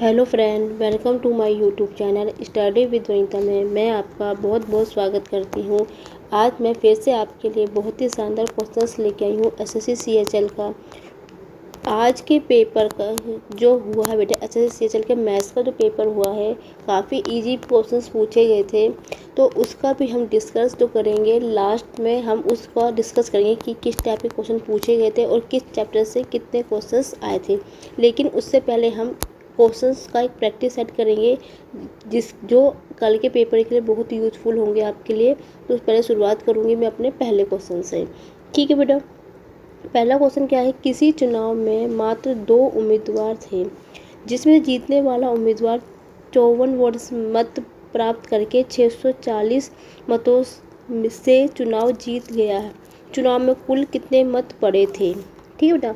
Hello friend, welcome to my YouTube channel study with Vanita में मैं आपका बहुत बहुत स्वागत करती हूँ। आज मैं फिर से आपके लिए बहुत ही शानदार क्वेश्चंस लेके आई हूँ एसएससी सीएचएल का। आज के पेपर का जो हुआ है बेटा, एसएससी सीएचएल के मैथ्स का जो पेपर हुआ है, काफ़ी इजी क्वेश्चंस पूछे गए थे, तो उसका भी हम डिस्कस तो करेंगे। लास्ट में हम उसका डिस्कस करेंगे कि किस टाइप के क्वेश्चन पूछे गए थे और किस चैप्टर से कितने क्वेश्चंस आए थे। लेकिन उससे पहले हम क्वेश्चंस का एक प्रैक्टिस सेट करेंगे जो कल के पेपर के लिए बहुत यूज़फुल होंगे आपके लिए। तो पहले शुरुआत करूँगी मैं अपने पहले क्वेश्चन से। ठीक है बेटा, पहला क्वेश्चन क्या है। किसी चुनाव में मात्र 2 उम्मीदवार थे, जिसमें जीतने वाला उम्मीदवार 54 वोट मत प्राप्त करके 640 मतों से चुनाव जीत गया है। चुनाव में कुल कितने मत पड़े थे। ठीक है बेटा,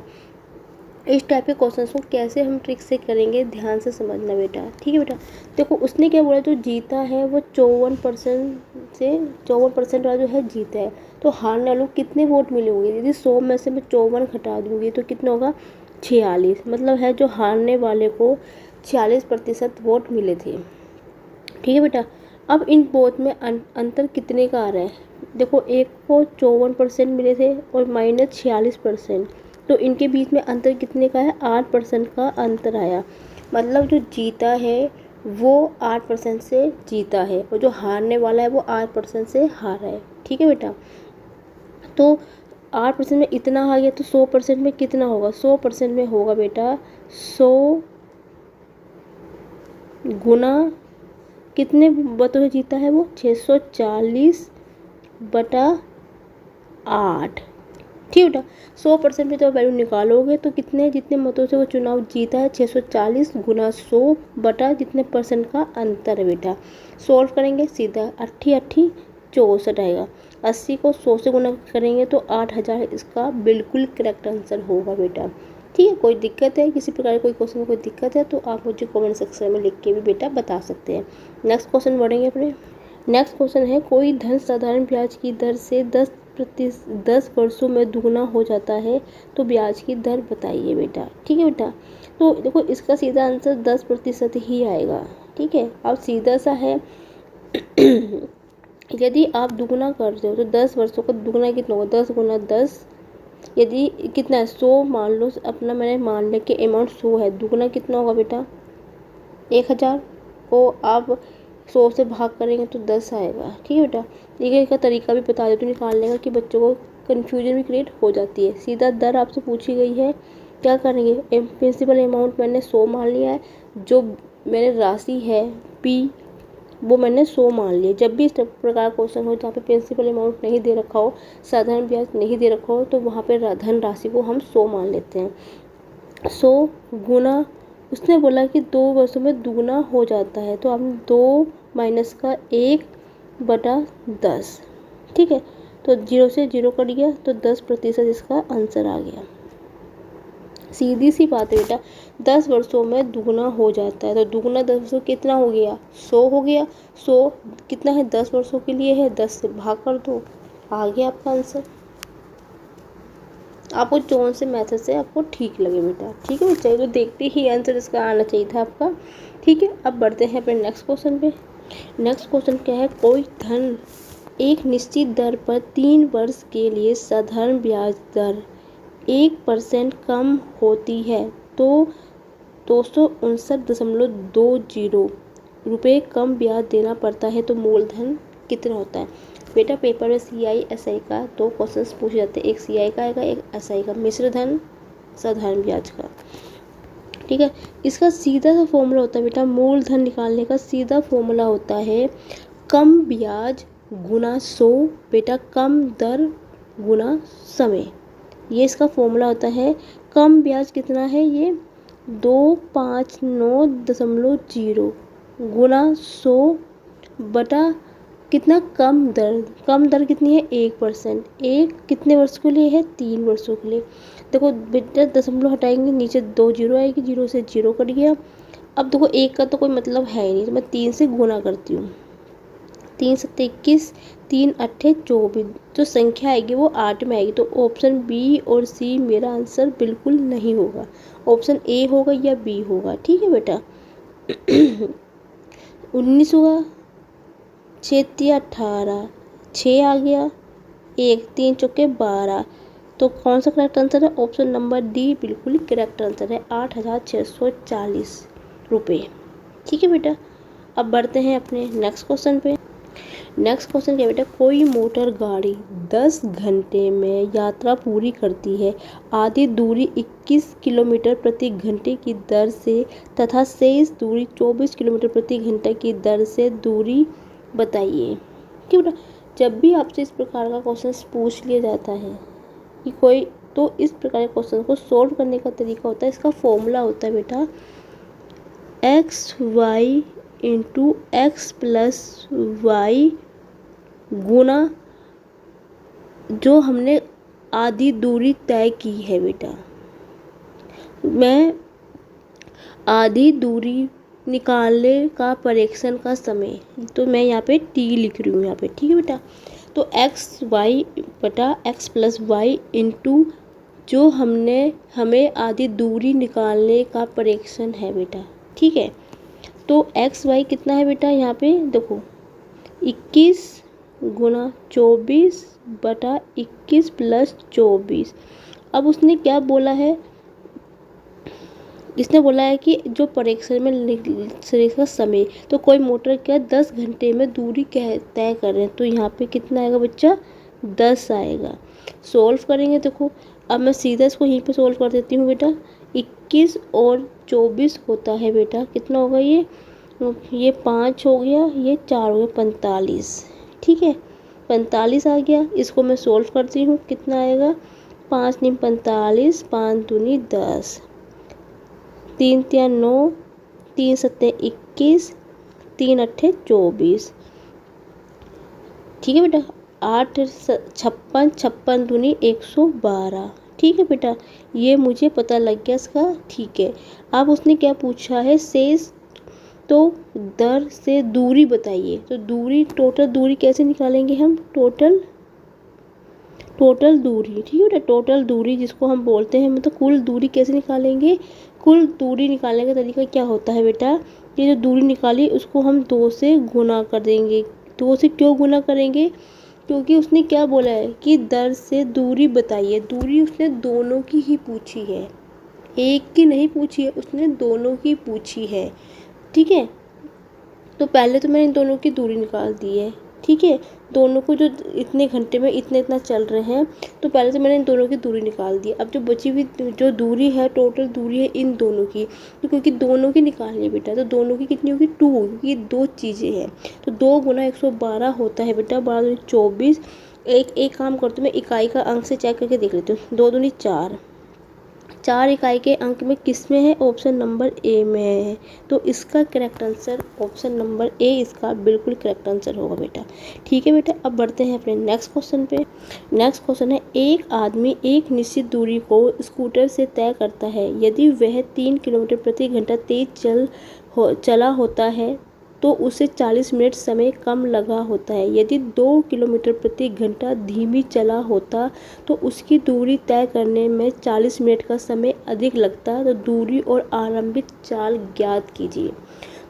इस टाइप के क्वेश्चंस को कैसे हम ट्रिक से करेंगे, ध्यान से समझना बेटा। ठीक है बेटा, देखो उसने क्या बोला, जो जीता है वो 54% से 54% वाला जो है जीता है, तो हारने वालों कितने वोट मिले होंगे। यदि 100 में से मैं 54 घटा दूंगी तो कितना होगा, 46। मतलब है जो हारने वाले को 46% वोट मिले थे। ठीक है बेटा, अब इन बोथ में अंतर कितने का आ रहा है। देखो एक को 54% मिले थे और माइनस 46%, तो इनके बीच में अंतर कितने का है, 8% का अंतर आया। मतलब जो जीता है वो 8% से जीता है और जो हारने वाला है वो 8% से हारा है। ठीक है बेटा, तो 8% में इतना आ गया तो 100% में कितना होगा, 100% में होगा बेटा 100 गुना कितने मतों से जीता है वो, 640/8। ठीक है बेटा, 100% में तो वैल्यू निकालोगे तो कितने जितने मतों से वो चुनाव जीता है, 640 गुना 100 बटा जितने परसेंट का अंतर है बेटा। सॉल्व करेंगे सीधा 80 64 आएगा। 80 को 100 से गुना करेंगे तो 8000 इसका बिल्कुल करेक्ट आंसर होगा बेटा। ठीक है, कोई दिक्कत है, किसी प्रकार कोई क्वेश्चन में कोई दिक्कत है तो आप मुझे कमेंट सेक्शन में लिख के भी बेटा बता सकते हैं। नेक्स्ट क्वेश्चन बढ़ेंगे अपने। नेक्स्ट क्वेश्चन है, कोई धन साधारण ब्याज की दर से 10 वर्षों में दुगना हो जाता है तो ब्याज की दर बताइए बेटा। ठीक है बेटा, तो देखो इसका सीधा आंसर 10% ही आएगा। ठीक है, अब सीधा सा है यदि आप दुगना करते हो तो 10 वर्षों का दुगना कितना होगा, 10 गुना 10, यदि कितना है 100 मान लो, अपना मैंने मान लिया कि अमाउंट 100 है, दुगना कितना होगा बेटा 1000 को आप 100 से भाग करेंगे तो 10 आएगा। ठीक है बेटा, देखिए इसका तरीका भी बता देते निकालने का कि बच्चों को कन्फ्यूजन भी क्रिएट हो जाती है। सीधा दर आपसे पूछी गई है, क्या करेंगे, प्रिंसिपल अमाउंट मैंने 100 मान लिया है, जो मैंने राशि है पी वो मैंने 100 मान लिया। जब भी इस प्रकार क्वेश्चन हो जहाँ पे प्रिंसिपल अमाउंट नहीं दे रखा हो, साधारण ब्याज नहीं दे रखा हो, तो वहाँ पे धन राशि को हम 100 मान लेते हैं। 100 गुना, उसने बोला कि 2 वर्षों में दुगना हो जाता है, तो हम 2 माइनस का 1/10। ठीक है, तो 0 से 0 कट गया तो 10% इसका आंसर आ गया। सीधी सी बात है बेटा, 10 वर्षों में दुगना हो जाता है, तो दुगना 10 वर्षों कितना हो गया, 100 हो गया। 100 कितना है, 10 वर्षों के लिए है, 10 से भाग कर दो, आ गया आपका आंसर। आपको जौन से मेथड से आपको ठीक लगे बेटा। ठीक है बच्चा, तो देखते ही आंसर इसका आना चाहिए था आपका। ठीक है, अब बढ़ते हैं अपने नेक्स्ट क्वेश्चन पे। नेक्स्ट क्वेश्चन क्या है, कोई धन एक निश्चित दर पर 3 वर्ष के लिए साधारण ब्याज दर 1% कम होती है तो 259.20 रुपये कम ब्याज देना पड़ता है, तो मूलधन कितना होता है। बेटा पेपर में CI SI का 2 क्वेश्चंस पूछे जाते हैं, एक CI का आएगा एक SI का, मिश्र धन साधारण ब्याज का। ठीक है, इसका सीधा सा फॉर्मूला होता है बेटा, मूलधन निकालने का सीधा फॉर्मूला होता है कम ब्याज गुना 100 बेटा, कम दर गुना समय। ये इसका फॉर्मूला होता है। कम ब्याज कितना है, ये 259.0 गुना 100 बटा कितना, कम दर कितनी है 1%। एक कितने वर्ष के लिए है, 3 वर्षों के लिए। देखो बेटा दशमलव हटाएंगे, नीचे 2 जीरो आएगी, 0 से 0 कट गया। अब देखो एक का तो कोई मतलब है ही नहीं, तो मैं 3 से गुना करती हूँ, 3 7 21, 3 8 24, जो संख्या आएगी वो 8 में आएगी, तो ऑप्शन बी और सी मेरा आंसर बिल्कुल नहीं होगा, ऑप्शन ए होगा या बी होगा। ठीक है बेटा, 19 हुआ, 6 तिया 18, 6 आ गया, 1 3 चौके 12। तो कौन सा करेक्ट आंसर है? ऑप्शन नंबर डी बिल्कुल करेक्ट आंसर है, 8,640 रुपये। ठीक है बेटा, अब बढ़ते हैं अपने नेक्स्ट क्वेश्चन पे। नेक्स्ट क्वेश्चन क्या बेटा, कोई मोटर गाड़ी 10 घंटे में यात्रा पूरी करती है, आधी दूरी 21 किलोमीटर प्रति घंटे की दर से तथा शेष दूरी 24 किलोमीटर प्रति घंटे की दर से दूरी बताइए। क्यों बेटा, जब भी आपसे इस प्रकार का क्वेश्चन पूछ लिया जाता है कि कोई, तो इस प्रकार के क्वेश्चन को सोल्व करने का तरीका होता है, इसका फॉर्मूला होता है बेटा XY into X plus Y गुना जो हमने आधी दूरी तय की है बेटा। मैं आधी दूरी निकालने का परीक्षण का समय, तो मैं यहाँ पे T लिख रही हूँ यहाँ पे। ठीक है बेटा, तो XY बटा एक्स प्लस वाई इंटू जो हमें आधी दूरी निकालने का परीक्षण है बेटा। ठीक है, तो XY कितना है बेटा, यहाँ पे देखो 21 गुना 24 बटा 21 प्लस 24। अब उसने क्या बोला है, इसने बोला है कि जो परीक्षण में का समय, तो कोई मोटर क्या 10 घंटे में दूरी तय कर रहे हैं, तो यहाँ पे कितना आएगा बच्चा, 10 आएगा। सोल्व करेंगे, देखो अब मैं सीधा इसको यहीं पे सोल्व कर देती हूँ बेटा। 21 और 24 होता है बेटा, कितना होगा ये 5 हो गया, ये 4 हो गया, 45। ठीक है, 45 आ गया। इसको मैं सोल्व करती हूँ, कितना आएगा, 5 × 45, 5 दूनी 10, 3 तिया 9, 3 सत्ते 21, 3 अट्ठे 24। ठीक है बेटा, 8 56, 56 दूनी 112। ठीक है बेटा, ये मुझे पता लग गया इसका। ठीक है, अब उसने क्या पूछा है, शेष तो दर से दूरी बताइए। तो दूरी, टोटल दूरी कैसे निकालेंगे हम, टोटल दूरी। ठीक है बेटा, टोटल दूरी जिसको हम बोलते हैं, मतलब कुल दूरी कैसे निकालेंगे, कुल दूरी निकालने का तरीका क्या होता है बेटा, ये जो दूरी निकाली उसको हम 2 से गुना कर देंगे। 2 से क्यों गुना करेंगे, क्योंकि उसने क्या बोला है कि दर से दूरी बताइए। दूरी उसने दोनों की ही पूछी है, एक की नहीं पूछी है, उसने दोनों की पूछी है। ठीक है, तो पहले तो मैंने इन दोनों की दूरी निकाल दी है। ठीक है, दोनों को जो इतने घंटे में इतना चल रहे हैं, तो पहले से मैंने इन दोनों की दूरी निकाल दी। अब जो बची हुई जो दूरी है, टोटल दूरी है इन दोनों की, तो क्योंकि दोनों की निकालनी है बेटा, तो दोनों की कितनी होगी, 2 होगी, क्योंकि 2 चीज़ें हैं। तो 2 गुना 112 होता है बेटा, 12 दूनी 24। एक काम करती हूँ, मैं इकाई का अंक से चेक करके देख लेती हूँ। 2 दूनी 4, 4 इकाई के अंक में किस में है, ऑप्शन नंबर ए में है। तो इसका correct answer option number A इसका बिल्कुल करेक्ट आंसर होगा बेटा। ठीक है बेटा, अब बढ़ते हैं अपने नेक्स्ट क्वेश्चन पे। नेक्स्ट क्वेश्चन है, एक आदमी एक निश्चित दूरी को स्कूटर से तय करता है, यदि वह 3 किलोमीटर प्रति घंटा तेज चला होता है तो उसे 40 मिनट समय कम लगा होता है। यदि 2 किलोमीटर प्रति घंटा धीमी चला होता तो उसकी दूरी तय करने में 40 मिनट का समय अधिक लगता। तो दूरी और आरंभिक चाल ज्ञात कीजिए।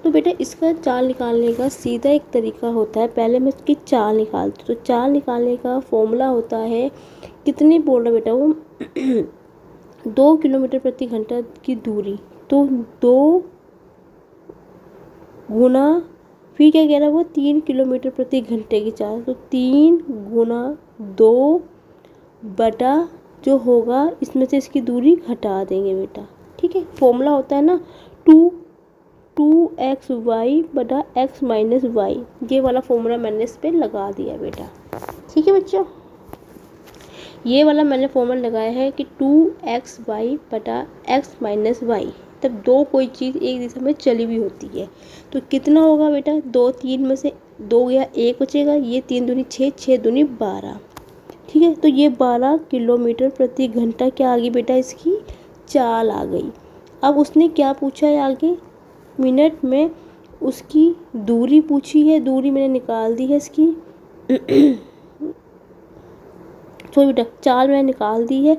तो बेटा इसका चाल निकालने का सीधा एक तरीका होता है, पहले मैं इसकी चाल निकालती हूँ। तो चाल निकालने का फॉर्मूला होता है, कितनी बोल रहा बेटा वो 2 किलोमीटर प्रति घंटा की दूरी, तो 2 गुना, फिर क्या कह रहा है वो 3 किलोमीटर प्रति घंटे की चाल, तो 3 गुना 2 बटा जो होगा इसमें से इसकी दूरी घटा देंगे बेटा। ठीक है, फॉर्मूला होता है ना 2xy बटा x माइनस वाई, ये वाला फॉर्मूला मैंने इस पर लगा दिया बेटा। ठीक है बच्चों, ये वाला मैंने फॉर्मूला लगाया है कि 2xy बटा x माइनस वाई, तब 2 कोई चीज़ एक दिशा में चली हुई होती है, तो कितना होगा बेटा, 2 3 में से 2 गया, 1 बचेगा, ये 3 दूनी 6, 6 दूनी 12। ठीक है, तो ये 12 किलोमीटर प्रति घंटा क्या आ गई बेटा, इसकी चाल आ गई। अब उसने क्या पूछा है आगे, मिनट में उसकी दूरी पूछी है, दूरी मैंने निकाल दी है इसकी तो बेटा चाल मैंने निकाल दी है,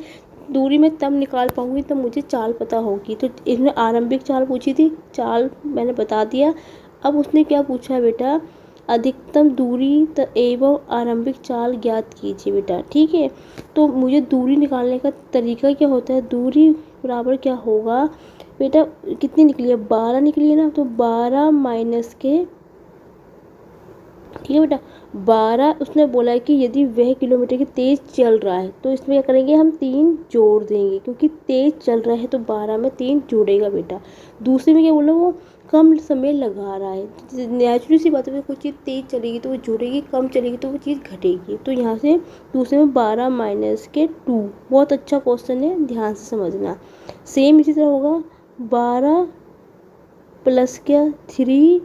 दूरी मैं तब निकाल पाऊंगी तब मुझे चाल पता होगी। तो इसमें आरंभिक चाल पूछी थी, चाल मैंने बता दिया। अब उसने क्या पूछा है बेटा, अधिकतम दूरी एवं आरंभिक चाल ज्ञात कीजिए बेटा। ठीक है, तो मुझे दूरी निकालने का तरीका क्या होता है, दूरी बराबर क्या होगा बेटा, कितनी निकली है 12 निकली है ना, तो 12 माइनस के, ठीक है बेटा 12, उसने बोला है कि यदि वह किलोमीटर की तेज़ चल रहा है तो इसमें क्या करेंगे, हम 3 जोड़ देंगे क्योंकि तेज़ चल रहा है तो 12 में 3 जुड़ेगा बेटा। दूसरे में क्या बोला, वो कम समय लगा रहा है। नेचुरल सी बात है, कोई चीज़ तेज़ चलेगी तो वो जुड़ेगी, कम चलेगी तो वो चीज़ घटेगी। तो यहाँ से दूसरे में 12 माइनस के 2, बहुत अच्छा क्वेश्चन है, ध्यान से समझना। सेम इसी तरह होगा 12 प्लस क्या 3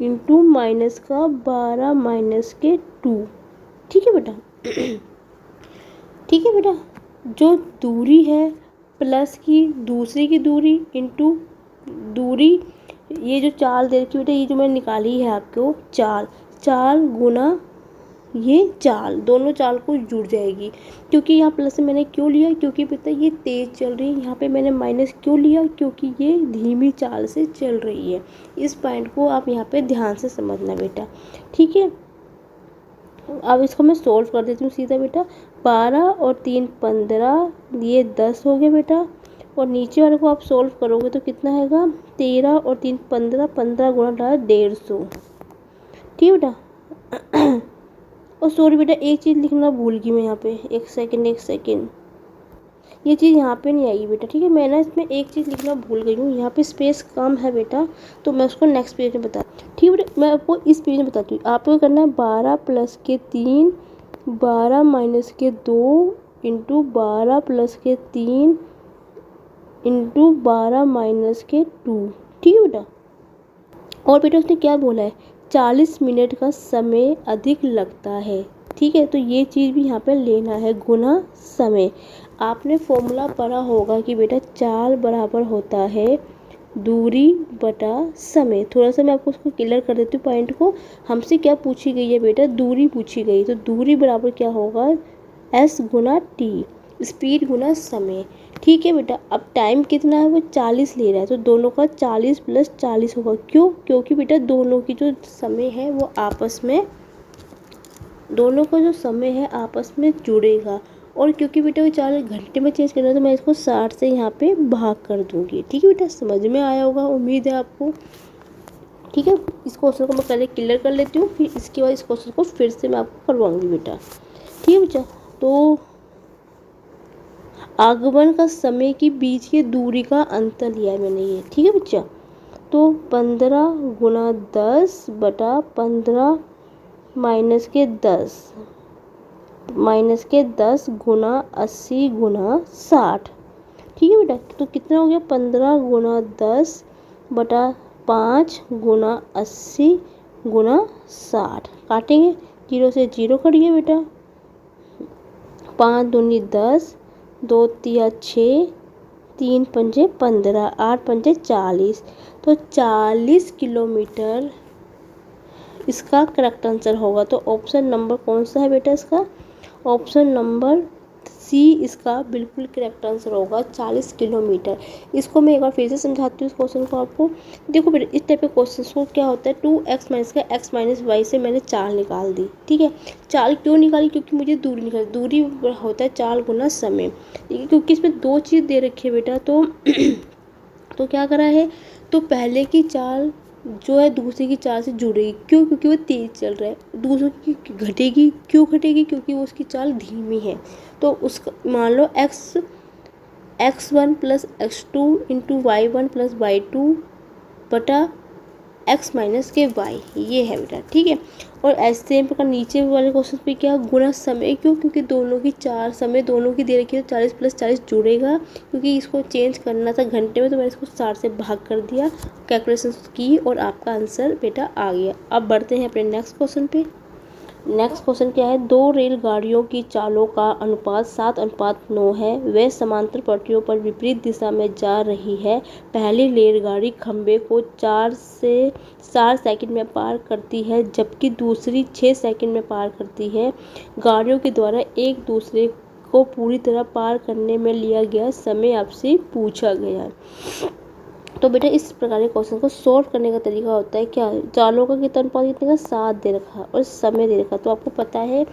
इंटू माइनस का 12 माइनस के 2। ठीक है बेटा ठीक है बेटा, जो दूरी है प्लस की दूसरी की दूरी इंटू दूरी, ये जो चाल दे रखी बेटा, ये जो मैंने निकाली है आपको चाल, चाल गुना ये चाल, दोनों चाल को जुड़ जाएगी। क्योंकि यहाँ प्लस मैंने क्यों लिया, क्योंकि बेटा ये तेज़ चल रही है। यहाँ पे मैंने माइनस क्यों लिया, क्योंकि ये धीमी चाल से चल रही है। इस पॉइंट को आप यहाँ पे ध्यान से समझना बेटा। ठीक है, अब इसको मैं सोल्व कर देती हूँ सीधा बेटा। 12 और 3 15, ये 10 हो गया बेटा। और नीचे वाले को आप सोल्व करोगे तो कितना आएगा, 13 और 3 15, 15 गुणा 150। ठीक है बेटा और सॉरी बेटा, एक चीज़ लिखना भूल गई मैं यहाँ पे, एक सेकंड, ये चीज़ यहाँ पे नहीं आएगी बेटा। ठीक है, मैं ना इसमें एक चीज़ लिखना भूल गई हूँ, यहाँ पे स्पेस कम है बेटा, तो मैं उसको नेक्स्ट पेज में बता। ठीक है बेटा, मैं आपको इस पेज में बताती हूँ। आपको करना है 12 प्लस के 3, 12 माइनस के 2 इंटू 12 प्लस के 3 इंटू 12 माइनस के 2। ठीक है बेटा, और बेटा उसने क्या बोला है, 40 मिनट का समय अधिक लगता है। ठीक है, तो ये चीज़ भी यहाँ पे लेना है, गुना समय। आपने फॉर्मूला पढ़ा होगा कि बेटा चाल बराबर होता है दूरी बटा समय। थोड़ा सा मैं आपको उसको क्लियर कर देती हूँ पॉइंट को। हमसे क्या पूछी गई है बेटा, दूरी पूछी गई, तो दूरी बराबर क्या होगा, s गुना टी, स्पीड गुना समय। ठीक है बेटा, अब टाइम कितना है, वो 40 ले रहा है, तो दोनों का 40 प्लस 40 होगा। क्यों, क्योंकि बेटा दोनों की जो समय है वो आपस में, दोनों का जो समय है आपस में जुड़ेगा। और क्योंकि बेटा वो 4 घंटे में चेंज करना है तो मैं इसको 60 से यहाँ पे भाग कर दूँगी। ठीक है बेटा, समझ में आया होगा, उम्मीद है आपको। ठीक है, इस क्वेश्चन को मैं पहले क्लियर कर लेती हूँ, फिर इसके बाद इस क्वेश्चन को फिर से मैं आपको करवाऊँगी बेटा। ठीक है बच्चा, तो आगमन का समय के बीच की दूरी का अंतर लिया है मैंने ये। ठीक है बच्चा, तो 15 गुना 10 बटा 15 माइनस के 10 गुना 80 गुना 60। ठीक है बेटा, तो कितना हो गया, 15 गुना 10 बटा 5 गुना 80 गुना 60। काटेंगे, 0 से 0 कट गया बेटा, 5 दूनी 10, 2 तिया 6, 3 पंजे 15, 8 पंजे 40। तो 40 किलोमीटर इसका करेक्ट आंसर होगा। तो ऑप्शन नंबर कौन सा है बेटा इसका, ऑप्शन नंबर सी इसका बिल्कुल करेक्ट आंसर होगा, 40 किलोमीटर। इसको मैं एक बार फिर से समझाती हूँ इस क्वेश्चन को आपको। देखो बेटा, इस टाइप के क्वेश्चन को क्या होता है, 2x माइनस का x माइनस वाई से मैंने चाल निकाल दी। ठीक है, चाल क्यों निकाली, क्योंकि मुझे दूरी निकाली, दूरी होता है चाल गुना समय। ठीक है, क्योंकि इसमें 2 चीज़ दे रखी है बेटा, तो क्या करा है, तो पहले की चाल जो है दूसरे की चाल से जुड़ेगी। क्यों, क्योंकि वो तेज़ चल रहा है। दूसरे की घटेगी, क्यों घटेगी, क्योंकि वो उसकी चाल धीमी है। तो उसका मान लो x1 plus x2 into y1 plus y2 बटा x माइनस के y, ये है बेटा। ठीक है, और ऐसे सेम प्रकार नीचे वाले क्वेश्चन पे क्या, गुना समय। क्यों, क्योंकि दोनों की चार समय दोनों की दे रखी है, तो 40 प्लस 40 जुड़ेगा। क्योंकि इसको चेंज करना था घंटे में, तो मैंने इसको 60 से भाग कर दिया, कैलकुलेशन की, और आपका आंसर बेटा आ गया। अब बढ़ते हैं अपने नेक्स्ट क्वेश्चन पे। नेक्स्ट क्वेश्चन क्या है, 2 रेलगाड़ियों की चालों का अनुपात 7:9 है। वे समांतर पटरियों पर विपरीत दिशा में जा रही है। पहली रेलगाड़ी खंभे को 4 सेकंड में पार करती है, जबकि दूसरी 6 सेकंड में पार करती है। गाड़ियों के द्वारा एक दूसरे को पूरी तरह पार करने में लिया गया समय आपसे पूछा गया है। तो बेटा इस प्रकार के क्वेश्चन को सॉल्व करने का तरीका होता है क्या, चालों का कितना अनुपात कितने का 7 दे रखा और समय दे रखा। तो आपको पता है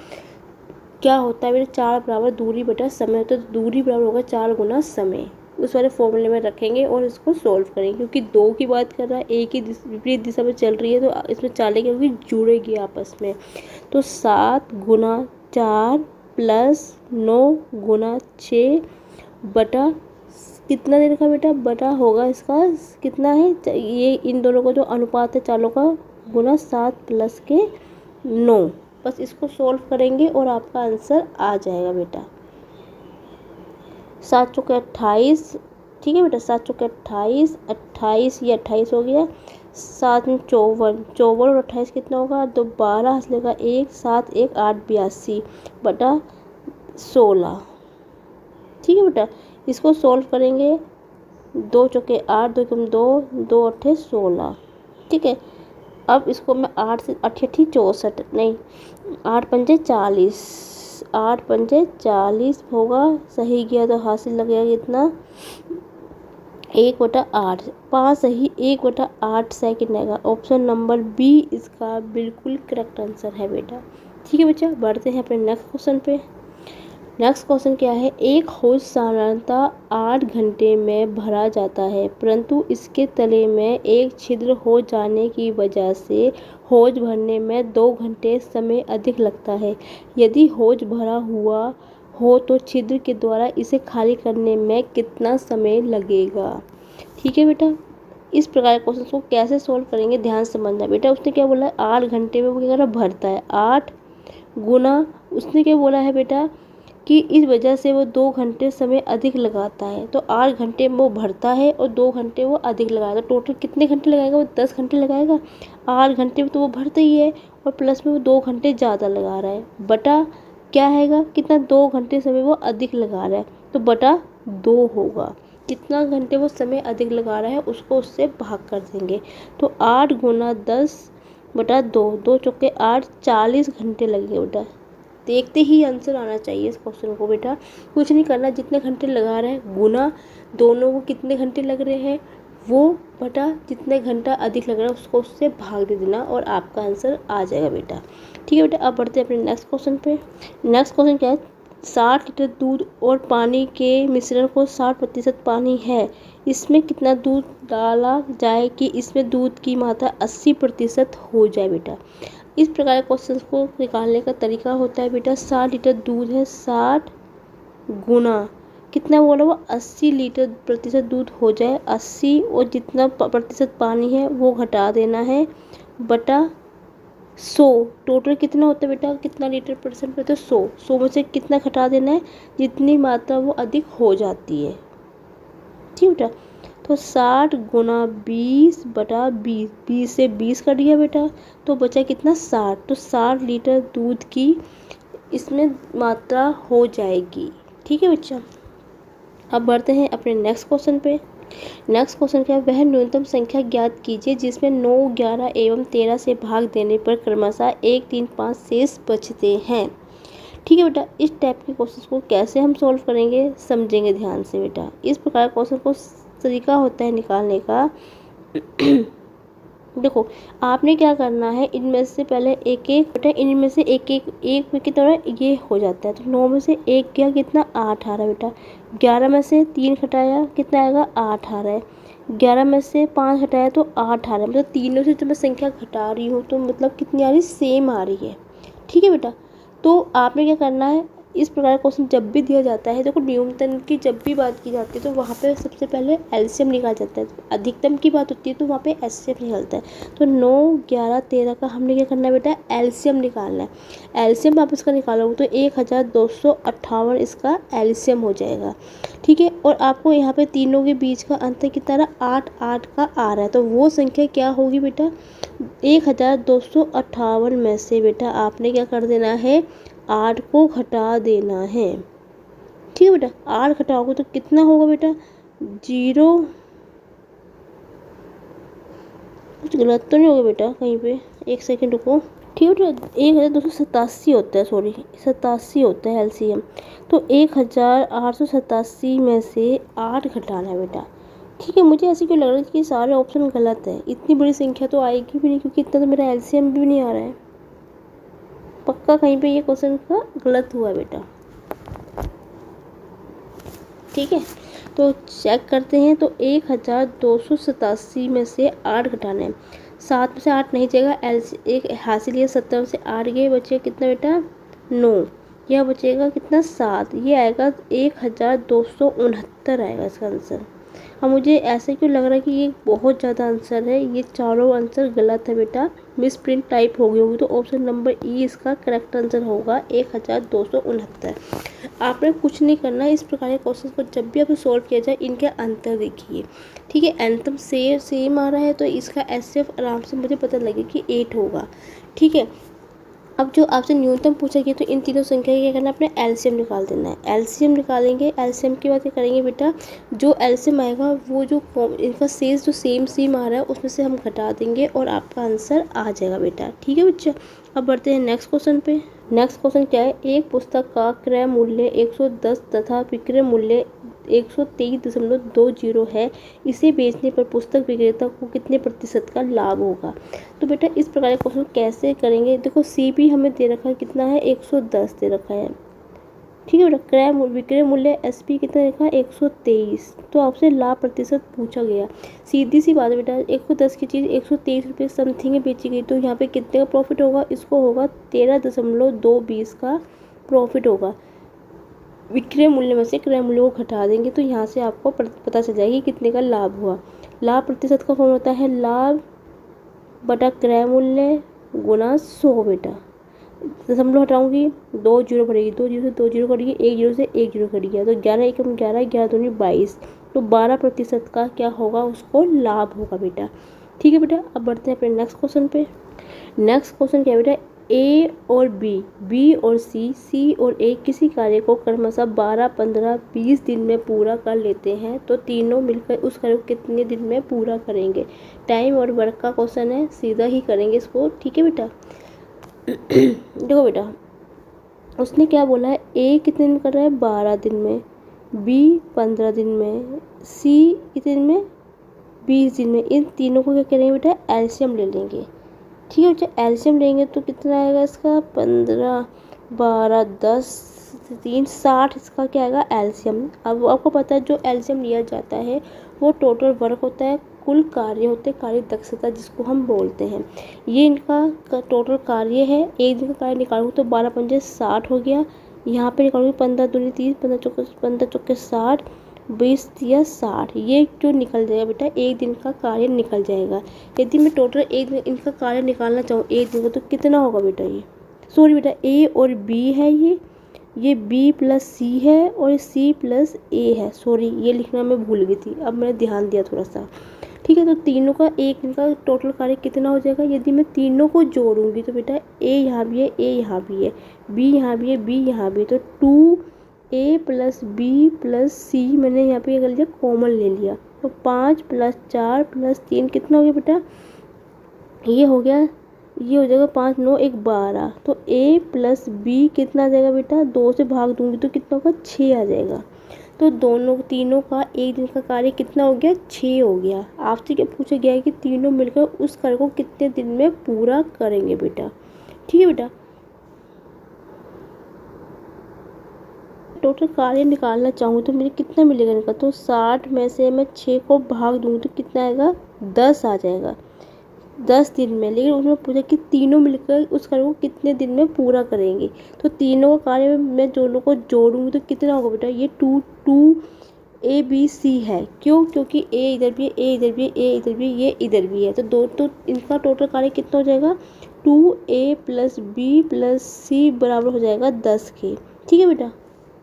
क्या होता है बेटा, 4 बराबर दूरी बटा समय होता है। तो दूरी बराबर होगा 4 गुना समय, उस वाले फॉर्मूले में रखेंगे और इसको सॉल्व करेंगे। क्योंकि 2 की बात कर रहा है, एक ही विपरीत दिशा में चल रही है, तो इसमें चालें क्योंकि जुड़ेगी आपस में। तो 7 गुना 4 प्लस 9 गुना 6 बटा कितना दे रखा बेटा, बटा होगा इसका कितना है, ये इन दोनों का जो अनुपात है चालों का, गुना 7 प्लस के 9। बस इसको सॉल्व करेंगे और आपका आंसर आ जाएगा बेटा। 7 चौके 28, ठीक है बेटा, 7 चौके 28, 28 ये 28 हो गया, 7 में 54, 54 और 28 कितना होगा, तो 12 हंसले का 1, 7 1 8 82 बटा 16। ठीक है बेटा, इसको सॉल्व करेंगे। 2 चौके 8, 2 कम 2, 2 अट्ठे 16। ठीक है, अब इसको मैं 8 से 8 64 नहीं 8 पंजे 40, 8 पंजे 40 होगा, सही गया तो हासिल लगेगा कितना 1/8, 5 सही 1/8 सेकंड आएगा। ऑप्शन नंबर बी इसका बिल्कुल करेक्ट आंसर है बेटा। ठीक है बच्चा, बढ़ते हैं अपने नेक्स्ट क्वेश्चन पे। नेक्स्ट क्वेश्चन क्या है, एक हौज साधारणतः 8 घंटे में भरा जाता है, परंतु इसके तले में एक छिद्र हो जाने की वजह से हौज भरने में 2 घंटे समय अधिक लगता है। यदि हौज भरा हुआ हो तो छिद्र के द्वारा इसे खाली करने में कितना समय लगेगा। ठीक है बेटा, इस प्रकार के क्वेश्चन को कैसे सोल्व करेंगे ध्यान से समझना बेटा। उसने क्या बोला है, 8 घंटे में वो क्या कर रहा है, भरता है। 8 गुना उसने क्या बोला है बेटा कि इस वजह से वो 2 घंटे समय अधिक लगाता है। तो 8 घंटे में वो भरता है और 2 घंटे वो अधिक लगाएगा। टोटल कितने घंटे लगाएगा, वो 10 घंटे लगाएगा। 8 घंटे में तो वो भरता ही है और प्लस में वो 2 घंटे ज़्यादा लगा रहा है, बटा क्या आएगा कितना, 2 घंटे समय वो अधिक लगा रहा है, तो बटा 2 होगा। कितना घंटे वो समय अधिक लगा रहा है उसको उससे भाग कर देंगे। तो 8 गुना 10 बटा 2, 2 चौके 8, 40 घंटे लगेंगे बेटा। देखते ही आंसर आना चाहिए इस क्वेश्चन को बेटा, कुछ नहीं करना, जितने घंटे लगा रहे हैं गुना दोनों को कितने घंटे लग रहे हैं वो बटा जितने घंटा अधिक लग रहा है उसको उससे भाग दे देना और आपका आंसर आ जाएगा बेटा। ठीक है बेटा, अब बढ़ते हैं अपने नेक्स्ट क्वेश्चन पे। नेक्स्ट क्वेश्चन क्या है, 60 लीटर दूध और पानी के मिश्रण को 60% पानी है, इसमें कितना दूध डाला जाए कि इसमें दूध की मात्रा 80% हो जाए बेटा। इस प्रकार के क्वेश्चन को निकालने का तरीका होता है बेटा, 60 लीटर दूध है, 60 गुना कितना बोला वो 80 लीटर प्रतिशत दूध हो जाए, 80 और जितना प्रतिशत पानी है वो घटा देना है, बटा 100। टोटल कितना होता है बेटा, कितना लीटर परसेंट होता है 100, 100 में से कितना घटा देना है, जितनी मात्रा वो अधिक हो जाती है। ठीक बेटा, तो 60 गुना 20 बटा 20, 20 से 20 कट गया बेटा, तो बचा कितना 60। तो 60 लीटर दूध की इसमें मात्रा हो जाएगी। ठीक है बच्चा, अब बढ़ते हैं अपने नेक्स्ट क्वेश्चन पे। नेक्स्ट क्वेश्चन क्या है, वह न्यूनतम संख्या ज्ञात कीजिए जिसमें 9, 11 एवं 13 से भाग देने पर क्रमशः 1, 3, 5 शेष बचते हैं। ठीक है बेटा, इस टाइप के क्वेश्चन को कैसे हम सॉल्व करेंगे समझेंगे ध्यान से बेटा। इस प्रकार क्वेश्चन को तरीका होता है निकालने का। देखो आपने क्या करना है, इनमें से पहले एक एक बेटा, इनमें से एक की तरह ये हो जाता है। तो 9 में से 1 गया कितना 8 आ रहा है बेटा, 11 में से 3 घटाया कितना आएगा 8 आ रहा है, 11 में से 5 घटाया तो 8 आ रहा है। मतलब तीनों से तो मैं संख्या घटा रही हूँ तो मतलब कितनी आ रही, सेम आ रही है। ठीक है बेटा, तो आपने क्या करना है, इस प्रकार का क्वेश्चन जब भी दिया जाता है, देखो न्यूनतम की जब भी बात की जाती है तो वहाँ पे सबसे पहले एलसीएम निकाला जाता है। अधिकतम की बात होती है तो वहाँ पे एचसीएफ निकलता है। तो 9, 11, 13 का हमने क्या करना है बेटा, एलसीएम निकालना है। एलसीएम आप इसका निकालोगे तो 1258 इसका एलसीएम हो जाएगा। ठीक है, और आपको यहाँ पे तीनों के बीच का अंतर कितना रहा, 8, 8 का आ रहा है। तो वो संख्या क्या होगी बेटा, 1258 में से बेटा आपने क्या कर देना है, 8 को घटा देना है। ठीक है बेटा, 8 घटाओगे तो कितना होगा बेटा, 0, कुछ गलत तो नहीं होगा बेटा कहीं पे, एक सेकंड रुको। ठीक है बेटा। 1287 होता है, सॉरी 87 होता है एलसीएम। तो 1887 में से 8 घटाना है बेटा। ठीक है, मुझे ऐसे क्यों लग रहा है कि सारे ऑप्शन गलत है, इतनी बड़ी संख्या तो आएगी भी नहीं, क्योंकि इतना तो मेरा एलसीएम भी नहीं आ रहा है। पक्का कहीं पे ये क्वेश्चन का गलत हुआ बेटा। ठीक है, तो चेक करते हैं। तो 1287 में से 8 घटाना है। 7 में से 8 नहीं जाएगा, एल एक हासिल ये 70 में से 8 गए, बचेगा कितना बेटा 9। यह बचेगा कितना 7, ये आएगा 1269 आएगा इसका आंसर। अब मुझे ऐसे क्यों लग रहा है कि ये बहुत ज़्यादा आंसर है, ये चारों आंसर गलत है बेटा, मिस प्रिंट टाइप हो गई होगी। तो ऑप्शन नंबर ई इसका करेक्ट आंसर होगा 1269। आपने कुछ नहीं करना, इस प्रकार के क्वेश्चन को जब भी आपको सॉल्व किया जाए इनके अंतर देखिए। ठीक है, एंथम सेम आ रहा है तो इसका एसएफ आराम से मुझे पता लगे कि 8 होगा। ठीक है, अब जो आपसे न्यूनतम पूछा गया तो इन तीनों संख्या क्या करना है, अपने एलसीएम निकाल देना है। एलसीएम निकालेंगे, एलसीएम के बाद क्या करेंगे बेटा, जो एलसीएम आएगा वो जो इनका शेष जो सेम आ रहा है उसमें से हम घटा देंगे और आपका आंसर आ जाएगा बेटा। ठीक है बच्चा, अब बढ़ते हैं नेक्स्ट क्वेश्चन पे। नेक्स्ट क्वेश्चन क्या है, एक पुस्तक का क्रय मूल्य 110 तथा विक्रय मूल्य 123.20 है, इसे बेचने पर पुस्तक विक्रेता को कितने प्रतिशत का लाभ होगा। तो बेटा इस प्रकार का क्वेश्चन कैसे करेंगे, देखो सीपी हमें दे रखा है कितना है 110 दे रखा है। ठीक है बेटा, क्रय विक्रय मूल्य एसपी कितना रखा है 123, तो आपसे लाभ प्रतिशत पूछा गया। सीधी सी बात है बेटा, 110 की चीज़ 123 रुपये समथिंग में बेची गई, तो यहाँ पे कितने का प्रॉफिट होगा, इसको होगा 13.220 का प्रॉफिट होगा। विक्रय मूल्य में से क्रय मूल्य को घटा देंगे तो यहाँ से आपको पता चल जाएगी कितने का लाभ हुआ। लाभ प्रतिशत का फॉर्म होता है लाभ बटा क्रय मूल्य गुना 100 बेटा। दशमलव हटाऊंगी 2 जीरो बढ़ेगी, 2 जीरो से 2 जीरो कटेगी, 1 जीरो से 1 जीरो कट गया, तो 11 एकम 11, 11 दूनी 22, तो 12% का क्या होगा, उसको लाभ होगा बेटा। ठीक है बेटा, अब बढ़ते हैं अपने नेक्स्ट क्वेश्चन पे। नेक्स्ट क्वेश्चन क्या है बेटा, ए और बी और सी और ए किसी कार्य को क्रमशः 12, 15, 20 दिन में पूरा कर लेते हैं, तो तीनों मिलकर उस कार्य को कितने दिन में पूरा करेंगे। टाइम और वर्क का क्वेश्चन है, सीधा ही करेंगे इसको। ठीक है बेटा, देखो बेटा उसने क्या बोला है, ए कितने दिन कर रहा है 12 दिन में, बी 15 दिन में, सी कितने दिन में 20 दिन में। इन तीनों को क्या करेंगे बेटा, एलसीएम ले लेंगे। ठीक है बच्चा, एलसीएम लेंगे तो कितना आएगा इसका 15, 12, 10, 3, 60 इसका क्या आएगा एलसीएम। अब आपको पता है जो एलसीएम लिया जाता है वो टोटल वर्क होता है, कुल कार्य होते हैं, कार्य दक्षता जिसको हम बोलते हैं। ये इनका टोटल कार्य है। एक दिन का कार्य निकालूंगी तो 12 पंजे 60 हो गया, यहाँ पे निकालूंगी 15 दूनी 30, 15 चौके 60, 20 या 60, ये जो निकल जाएगा बेटा एक दिन का कार्य निकल जाएगा। यदि मैं टोटल एक दिन इनका कार्य निकालना चाहूँ एक दिन का, तो कितना होगा बेटा, ये सॉरी बेटा ए और बी है, ये बी प्लस सी है और सी प्लस ए है। सॉरी ये लिखना मैं भूल गई थी, अब मैंने ध्यान दिया थोड़ा सा। ठीक है, तो तीनों का एक दिन का टोटल कार्य कितना हो जाएगा, यदि मैं तीनों को जोड़ूंगी तो बेटा ए यहाँ भी है, ए यहाँ भी है, बी यहाँ भी है, बी यहाँ भी है, तो 2a प्लस बी प्लस सी मैंने यहाँ पे कर लिया कॉमन ले लिया, तो 5 + 4 + 3 कितना हो गया बेटा, ये हो गया, ये हो जाएगा 5, 9, 1, 12, तो a प्लस बी कितना आ जाएगा बेटा, 2 से भाग दूंगी तो कितना होगा 6 आ जाएगा। तो तीनों का एक दिन का कार्य कितना हो गया 6 हो गया। आपसे क्या पूछा गया है कि तीनों मिलकर उस कार्य को कितने दिन में पूरा करेंगे बेटा। ठीक है बेटा, टोटल कार्य निकालना चाहूँ तो मुझे कितना मिलेगा इनका, तो 60 में से मैं 6 को भाग दूँगी तो कितना आएगा 10 आ जाएगा 10 दिन में। लेकिन उसमें पूछा कि तीनों मिलकर उस कार्य को कितने दिन में पूरा करेंगे, तो तीनों का कार्य में मैं दोनों को जोड़ूंगी तो कितना होगा बेटा, ये 2 ए बी सी है। क्यों, क्योंकि ए इधर भी है, ए इधर भी है, ए इधर भी है, ये इधर भी है, तो इनका टोटल कार्य कितना हो जाएगा 2a प्लस बी प्लस सी बराबर हो जाएगा 10 के। ठीक है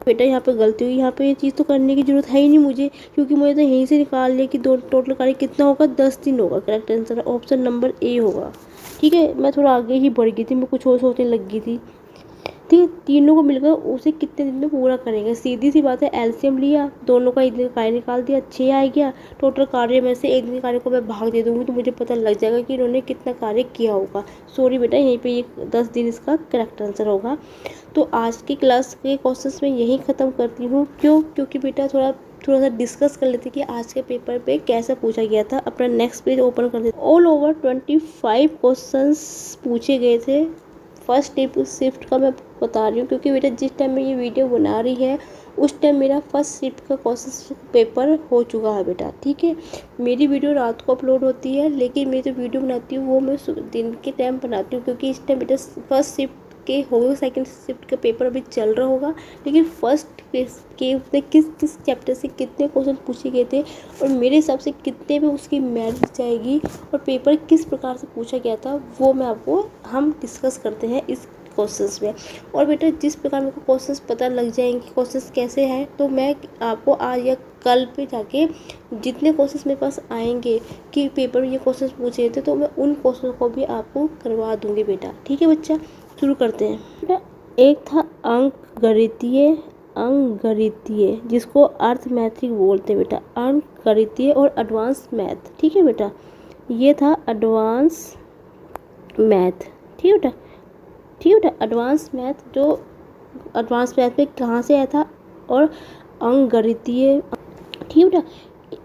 बेटा यहाँ पे गलती हुई, यहाँ पे ये चीज़ तो करने की जरूरत है ही नहीं मुझे, क्योंकि मुझे तो यहीं से निकाल लिया कि दो टोटल कार्य कितना होगा 10 दिन होगा। Correct answer option number A होगा। ठीक है, मैं थोड़ा आगे ही बढ़ गई थी, मैं कुछ और सोचने लग गई थी। ठीक है, तीनों को मिलकर उसे कितने दिन में पूरा करेंगे। सीधी सी बात है, एलसीएम लिया, दोनों का एक दिन का कार्य निकाल दिया, 6 आ गया। टोटल कार्य में से एक दिन के कार्य को मैं भाग दे दूँगी तो मुझे पता लग जाएगा कि इन्होंने कितना कार्य किया होगा। सॉरी बेटा, यहीं पे ये 10 दिन इसका करेक्ट आंसर होगा। तो आज की क्लास के क्वेश्चंस में यहीं ख़त्म करती हूँ। क्योंकि बेटा थोड़ा सा डिस्कस कर लेते कि आज के पेपर पे कैसा पूछा गया था। अपना नेक्स्ट पेज ओपन कर देते। ऑल ओवर 25 क्वेश्चंस पूछे गए थे। फर्स्ट शिफ्ट का मैं बता रही हूँ क्योंकि बेटा जिस टाइम मैं ये वीडियो बना रही है उस टाइम मेरा फर्स्ट शिफ्ट का क्वेश्चन पेपर हो चुका है बेटा। ठीक है, मेरी वीडियो रात को अपलोड होती है, लेकिन मैं जो वीडियो बनाती हूँ वो मैं दिन के टाइम बनाती हूँ क्योंकि इस टाइम बेटा फर्स्ट शिफ्ट के होगा, सेकंड शिफ्ट का पेपर अभी चल रहा होगा, लेकिन फर्स्ट के उसने किस चैप्टर से कितने क्वेश्चन पूछे गए थे और मेरे हिसाब से कितने में उसकी मेरिट जाएगी और पेपर किस प्रकार से पूछा गया था वो मैं आपको हम डिस्कस करते हैं इस क्वेश्चंस में। और बेटा जिस प्रकार मेरे को क्वेश्चंस पता लग जाएंगे क्वेश्चंस कैसे हैं तो मैं आपको आज या कल पे जाके जितने क्वेश्चंस मेरे पास आएंगे कि पेपर में ये क्वेश्चंस पूछे थे तो मैं उन क्वेश्चन को भी आपको करवा दूंगी बेटा। ठीक है बच्चा, शुरू करते हैं। बेटा एक था अंकगणितीय जिसको अर्थमैटिक बोलते हैं बेटा, अंकगणितीय और एडवांस मैथ। ठीक है बेटा, ये था एडवांस मैथ। ठीक है बेटा, एडवांस मैथ जो एडवांस मैथ में कहाँ से आया था और अंकगणितीय। ठीक है बेटा,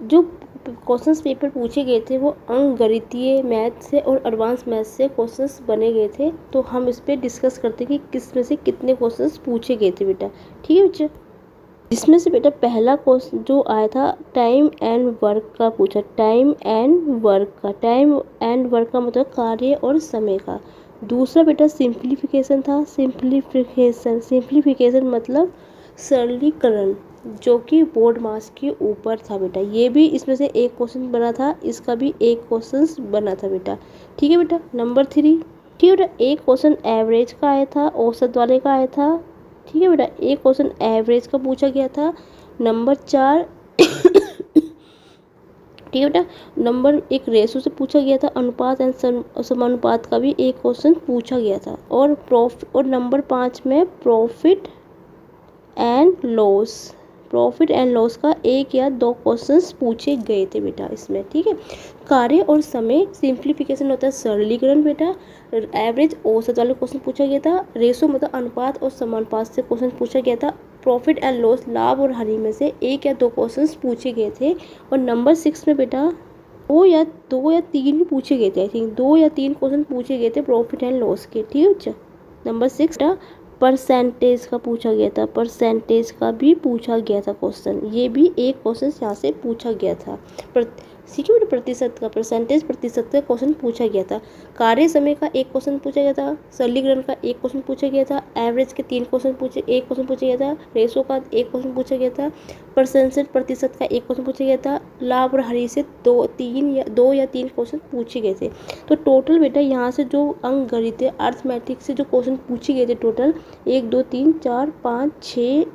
जो क्वेश्चंस पेपर पूछे गए थे वो अंकगणितीय मैथ से और एडवांस मैथ से क्वेश्चंस बने गए थे। तो हम इस पर डिस्कस करते हैं कि किस में से कितने क्वेश्चंस पूछे गए थे बेटा। ठीक है बच्चा, जिसमें से बेटा पहला क्वेश्चन जो आया था टाइम एंड वर्क का पूछा। टाइम एंड वर्क का मतलब कार्य और समय का। दूसरा बेटा सिंप्लीफिकेशन था। सिंप्लीफिकेशन मतलब सरलीकरण, जो कि बोर्ड मास के ऊपर था बेटा। ये भी इसमें से एक क्वेश्चन बना था, इसका भी एक क्वेश्चन बना था बेटा। ठीक है बेटा, नंबर 3। ठीक है बेटा, एक क्वेश्चन एवरेज का आया था, औसत वाले का आया था। ठीक है बेटा, एक क्वेश्चन एवरेज का पूछा गया था। नंबर 4 ठीक है बेटा, नंबर 1 रेशो से पूछा गया था। अनुपात एंड समानुपात का भी एक क्वेश्चन पूछा गया था। और नंबर 5 में प्रॉफिट एंड लॉस का एक या दो क्वेश्चंस पूछे गए थे बेटा इसमें। ठीक है, कार्य और समय सिंप्लीफिकेशन होता है सरलीकरण बेटा। एवरेज औसत वाले क्वेश्चन पूछा गया था। रेशो मतलब अनुपात और समानुपात से क्वेश्चन पूछा गया था। प्रॉफिट एंड लॉस लाभ और हानि में से एक या दो क्वेश्चंस पूछे गए थे। और नंबर 6 में बेटा दो या 3 पूछे गए थे। आई थिंक 2 या 3 क्वेश्चन पूछे गए थे प्रॉफिट एंड लॉस के। ठीक है बच्चा, नंबर 6 बेटा परसेंटेज का पूछा गया था। परसेंटेज का भी पूछा गया था क्वेश्चन, ये भी एक क्वेश्चन यहाँ से पूछा गया था। प्रतिशत का प्रतिशत का क्वेश्चन पूछा गया था। कार्य समय का एक क्वेश्चन पूछा गया था। सरलीकरण का एक क्वेश्चन पूछा गया था। एवरेज के एक क्वेश्चन पूछा गया था। रेशो का एक क्वेश्चन पूछा गया था। परसेंटेज प्रतिशत का एक क्वेश्चन पूछा गया था। लाभ और हानि से 2 या 3 क्वेश्चन पूछे गए थे। तो टोटल बेटा यहाँ से जो अंकगणितीय अर्थमैटिक से जो क्वेश्चन पूछे गए थे टोटल 1 2 3 4 5 6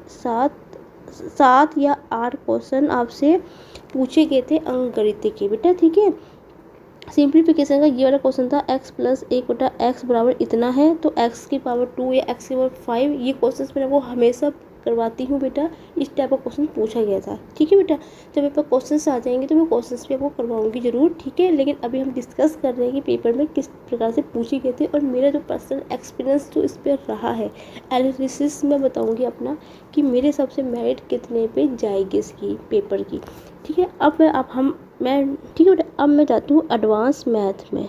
7 या 8 क्वेश्चन आपसे पूछे गए थे अंकगणितीय के बेटा। ठीक है, सिंप्लीफिकेशन का ये वाला क्वेश्चन था x + 1 बटा x बराबर इतना है, तो x की पावर 2 या x की पावर 5। ये क्वेश्चन मैं वो हमेशा करवाती हूँ बेटा, इस टाइप का क्वेश्चन पूछा गया था। ठीक है बेटा, जब मेरे पास क्वेश्चन आ जाएंगे तो मैं क्वेश्चन भी आपको करवाऊंगी जरूर। ठीक है, लेकिन अभी हम डिस्कस कर रहे हैं कि पेपर में किस प्रकार से पूछे गए थे और मेरा जो पर्सनल एक्सपीरियंस जो इस पर रहा है एनालिसिस में बताऊँगी अपना कि मेरे हिसाब से मेरिट कितने पे जाएगी इसकी पेपर की। ठीक है, अब मैं जाती हूँ एडवांस मैथ में।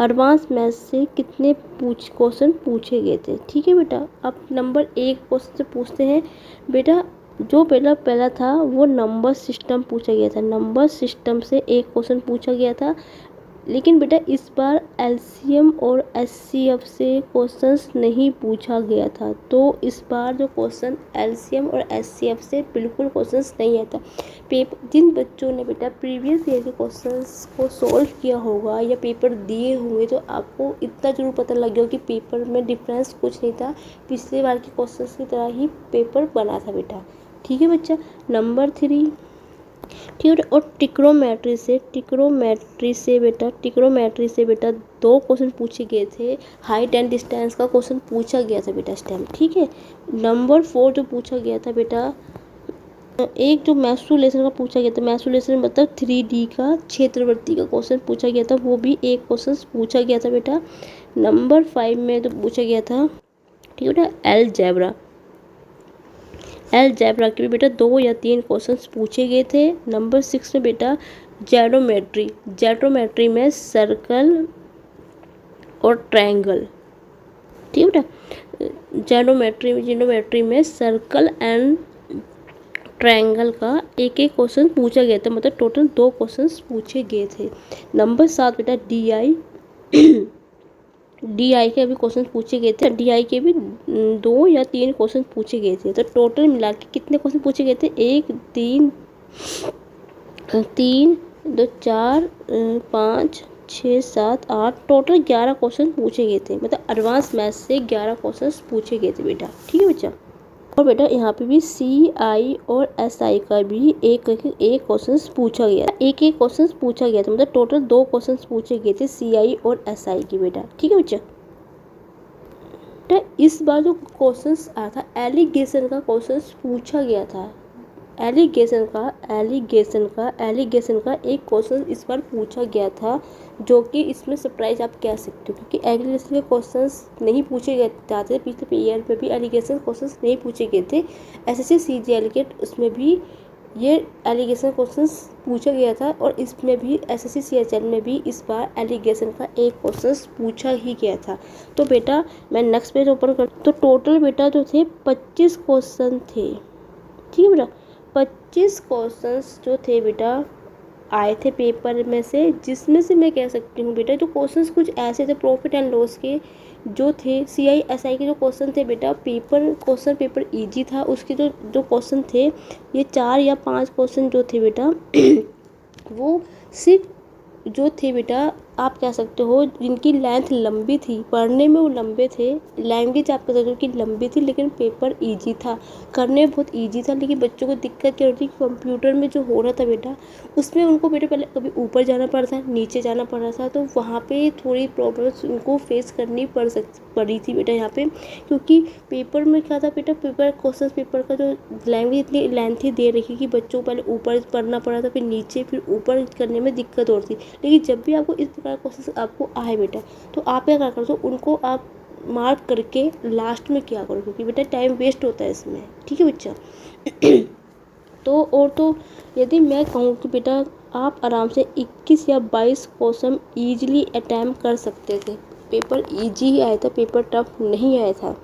एडवांस मैथ से कितने क्वेश्चन पूछे गए थे। ठीक है बेटा, अब नंबर 1 क्वेश्चन से पूछते हैं बेटा। जो पहला था वो नंबर सिस्टम पूछा गया था। नंबर सिस्टम से एक क्वेश्चन पूछा गया था, लेकिन बेटा इस बार एलसीएम और एचसीएफ से क्वेश्चंस नहीं पूछा गया था। तो इस बार जो क्वेश्चन एलसीएम और एचसीएफ से बिल्कुल क्वेश्चंस नहीं आता। जिन बच्चों ने बेटा प्रीवियस ईयर के क्वेश्चंस को सॉल्व किया होगा या पेपर दिए होंगे तो आपको इतना जरूर पता लग गया कि पेपर में डिफरेंस कुछ नहीं था, पिछले बार के क्वेश्चंस की तरह ही पेपर बना था बेटा। ठीक है बच्चा, नंबर 3 ठीक है। और टिक्रोमेट्री से बेटा 2 क्वेश्चन पूछे गए थे। हाइट एंड डिस्टेंस का क्वेश्चन पूछा गया था बेटा इस टाइम। ठीक है। नंबर 4 जो पूछा गया था बेटा, एक जो मेंस्ट्रुएशन का पूछा गया था, मेंस्ट्रुएशन मतलब 3D का क्षेत्रवर्ती का क्वेश्चन पूछा गया था, वो भी एक क्वेश्चन पूछा गया था बेटा। नंबर 5 में जो पूछा गया था, ठीक है बेटा, एलजेब्रा के भी बेटा 2 या 3 क्वेश्चंस पूछे गए थे। नंबर 6 में बेटा ज्योमेट्री में सर्कल और ट्रायंगल। ठीक है बेटा, ज्योमेट्री में सर्कल एंड ट्रायंगल का एक क्वेश्चन पूछा गया था, मतलब टोटल 2 क्वेश्चंस पूछे गए थे। नंबर 7 बेटा DI के भी क्वेश्चन पूछे गए थे। DI के भी 2 या 3 क्वेश्चन पूछे गए थे। तो टोटल मिला के कितने क्वेश्चन पूछे गए थे? 1 3 2 4 5 6 7 8 टोटल 11 क्वेश्चन पूछे गए थे। मतलब एडवांस मैथ से 11 क्वेश्चन पूछे गए थे बेटा। ठीक है बच्चा। और बेटा यहाँ पे भी CI और SI का भी एक क्वेश्चन पूछा गया, एक क्वेश्चन पूछा गया था। मतलब टोटल 2 क्वेश्चन पूछे गए थे CI और SI की बेटा। ठीक है बच्चा। इस बार जो क्वेश्चंस आया था, एलिगेशन का क्वेश्चंस पूछा गया था। एलिगेशन का एक क्वेश्चन इस बार पूछा गया था, जो कि इसमें सरप्राइज आप कह सकते हो, क्योंकि एलिगेशन के क्वेश्चंस नहीं पूछे गए जाते। पिछले ईयर में भी एलिगेशन क्वेश्चंस नहीं पूछे गए थे। SSC CGL के उसमें भी ये एलिगेशन क्वेश्चंस पूछा गया था, और इसमें भी SSC CGL में भी इस बार एलिगेशन का एक क्वेश्चन पूछा ही गया था। तो बेटा मैं नेक्स्ट पेज ओपन कर, तो टोटल बेटा जो थे 25 क्वेश्चन थे। ठीक है बेटा, 25 क्वेश्चंस जो थे बेटा आए थे पेपर में से, जिसमें से मैं कह सकती हूँ बेटा जो क्वेश्चंस कुछ ऐसे थे प्रॉफिट एंड लॉस के जो थे। CI SI के जो क्वेश्चन थे बेटा, क्वेश्चन पेपर इजी था। उसके जो क्वेश्चन थे, ये 4 या 5 क्वेश्चन जो थे बेटा वो सिर्फ जो थे बेटा आप कह सकते हो जिनकी लेंथ लंबी थी, पढ़ने में वो लंबे थे। लैंग्वेज आप कह सकते हो कि लंबी थी, लेकिन पेपर इजी था, करने में बहुत इजी था। लेकिन बच्चों को दिक्कत क्या होती थी, कंप्यूटर में जो हो रहा था बेटा, उसमें उनको बेटा पहले कभी ऊपर जाना पड़ रहा था, नीचे जाना पड़ रहा था। तो वहाँ पे थोड़ी प्रॉब्लम्स उनको फेस करनी पड़ी थी बेटा यहाँ पे। क्योंकि पेपर में क्या था बेटा, क्वेश्चन पेपर का जो लैंग्वेज इतनी लेंथी दे रखी कि बच्चों को पहले ऊपर पढ़ना पड़ा था, फिर नीचे, फिर ऊपर करने में दिक्कत होती थी। लेकिन जब भी आपको इस प्रकार क्वेश्चन आपको आए बेटा, तो आप क्या कर दो, उनको आप मार्क करके लास्ट में क्या करो, क्योंकि बेटा टाइम वेस्ट होता है इसमें। ठीक है बच्चा। तो यदि मैं कहूँ कि बेटा आप आराम से 21 या 22 क्वेश्चन ईजिली अटैम्प्ट कर सकते थे। पेपर ईजी ही आया था, पेपर टफ नहीं आया था।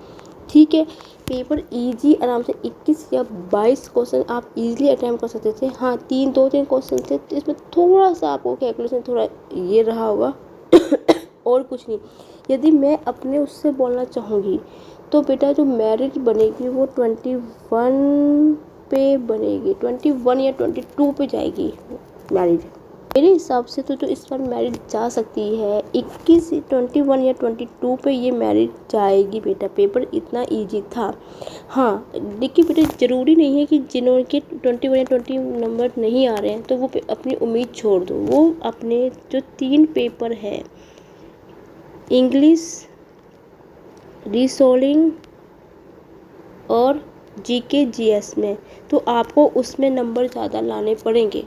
ठीक है, पेपर इजी आराम से 21 या 22 क्वेश्चन आप इजीली अटैम्प्ट कर सकते थे। हाँ, 2-3 क्वेश्चन थे, तो इसमें थोड़ा सा आपको कैलकुलेशन थोड़ा ये रहा होगा और कुछ नहीं। यदि मैं अपने उससे बोलना चाहूँगी, तो बेटा जो मेरिट बनेगी वो 21 पे बनेगी, 21 या 22 पे जाएगी मेरिट। मेरे हिसाब से तो जो इस बार मेरिट जा सकती है 21, 21 या 22 पे ये मेरिट जाएगी बेटा। पेपर इतना इजी था। हाँ, देखिए बेटा ज़रूरी नहीं है कि जिन्होंने 21 या 20 नंबर नहीं आ रहे हैं तो वो अपनी उम्मीद छोड़ दो। वो अपने जो 3 पेपर है, इंग्लिश, रीजनिंग और GK GS में, तो आपको उसमें नंबर ज़्यादा लाने पड़ेंगे।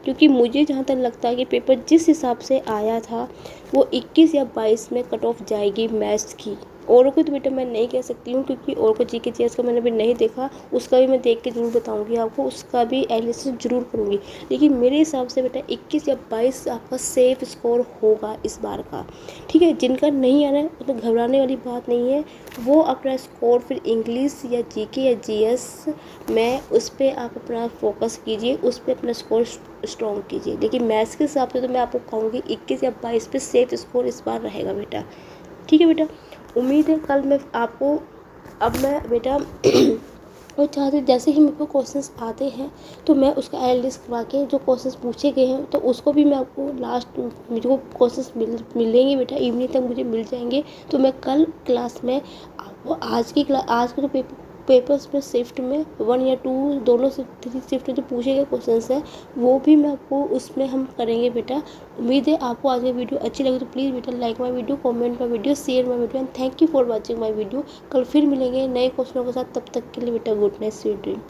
क्योंकि मुझे जहाँ तक लगता है कि पेपर जिस हिसाब से आया था वो 21 या 22 में कट ऑफ जाएगी मैथ्स की। औरों को तो बेटा मैं नहीं कह सकती हूँ, क्योंकि और को GK GS का मैंने भी नहीं देखा, उसका भी मैं देख के ज़रूर बताऊँगी आपको, उसका भी एनालिसिस ज़रूर करूँगी। लेकिन मेरे हिसाब से बेटा 21 या 22 आपका सेफ स्कोर होगा इस बार का। ठीक है, जिनका नहीं आना है तो घबराने वाली बात नहीं है, वो अपना स्कोर फिर इंग्लिश या GK या GS में उस पर आप अपना फोकस कीजिए, उस पर अपना स्कोर स्ट्रॉन्ग कीजिए। लेकिन मैथ्स के हिसाब से तो मैं आपको कहूँगी 21 या 22 पे सेफ स्कोर इस बार रहेगा बेटा। ठीक है बेटा, उम्मीद है कल मैं आपको, अब मैं बेटा वो चाहते जैसे ही मेरे को क्वेश्चंस आते हैं तो मैं उसका एनालिसिस करवा के जो क्वेश्चंस पूछे गए हैं तो उसको भी मैं आपको लास्ट मुझे को क्वेश्चंस मिलेंगे बेटा, इवनिंग तक मुझे मिल जाएंगे। तो मैं कल क्लास में आपको आज का जो पेपर्स में शिफ्ट में 1 या 2 दोनों से 3 शिफ्ट में जो पूछे गए क्वेश्चंस हैं वो भी मैं आपको उसमें हम करेंगे बेटा। उम्मीद है आपको आज की वीडियो अच्छी लगी तो प्लीज़ बेटा like my video, comment my video, share my video and thank you for watching my video. कल फिर मिलेंगे नए क्वेश्चनों के साथ, तब तक के लिए बेटा गुड नाइट, स्वीट ड्रीम।